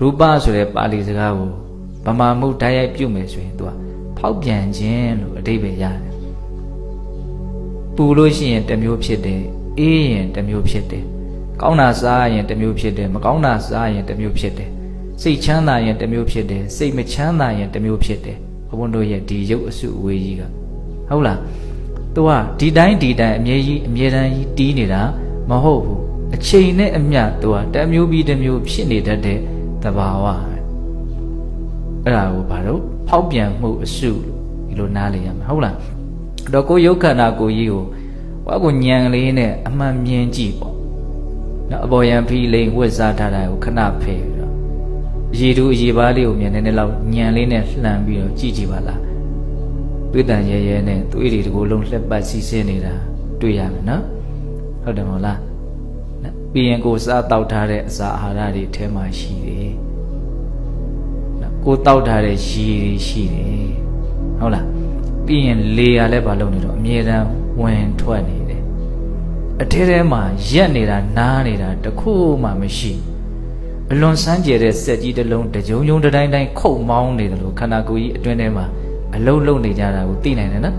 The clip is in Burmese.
Rupa ဆိုတဲ့ပါဠိစကားကိုဗမာမှုဓာတ်ရိုက်ပြုမယ်ဆိုရင်သူကဖောက်ပြန်ခြင်းလို့အဓိပ္ပာယ်ရတယ်ပူလို့ရှိရင်တစ်မျိုးဖြစ်တယ်အေးရင်တစ်မျိုးဖြစ်တယ်ကောင်းတာစားရင်တစ်မျိုးဖြစ်တယ်မကောင်းတာစားရင်တစ်မျိုးဖြစ်တယ်စိတ်ချမ်းသာရင်တစ်မျိုးဖြစ်တယ်စိတ်မချမ်းသာရင်တစ်မျိုးဖြစ်တယ်ဘုန်းတို့ရဲ့ဒီရုပ်အစုအဝေးကြီးကဟုတ်လားသူကဒီတိုင်းအမြဲတမ်းကြီးတီးနေတာမဟုတ်ဘူးအချိန်နဲ့အမျှသူကတစ်မျိုးပြီးတစ်မျိုးဖြစ်နေတတ်တဲ့သဘာဝအဲ့ဒါကိုဘာလို့ဖောက်ပြန်မှုအစုဒီလိုနားလေရမှာဟုတ်လားတော့ကိုရုပ်ခန္ဓာကိုကြီးကိုဟောကိုညံလေးနဲ့အမှန်မြင်ကြည့်ပေါ့နော်အပေါ်ယံဖီလိန်ဝတ်စားထားတာကိုခဏဖယ်ပြီးတော့ရေတူအရေပါးလေးကိုမြင်နေလောက်ညံလေးနဲ့လှန်ပြီးတော့ကြည့်ကြည့်ပါလားတွေ့တန်ရဲရဲနဲ့သွေးတွေတကူလုံးလှက်ပတ်စီးဆင်းနေတာတွေ့ရမယ်နော်ဟုတ်တယ်မဟုတ်လားပြီးရင်ကိုစားတောက်ထားတဲ့အစာအာဟာရတွေထဲမှာရှိတယ်ကိုတောက်ထားတဲ့ရေတွေရှိတယ်ဟုတ်လားပြီးရင်လေရလည်းဘာလုပ်နေတော့အမြဲတမ်းဝင်ထွက်နေတယ်အထဲထဲမှာရက်နေတာနားနေတာတခုမှမရှိအလွန်စမ်းကြဲတဲ့စက်ကြီးတစ်လုံးတကြုံကြုံတိုင်းခုတ်မောင်းနေတယ်လို့ခန္ဓာကိုယ်ကြီးအတွင်းထဲမှာအလုံးလုံးနေကြတာကိုသိနိုင်တယ်နော်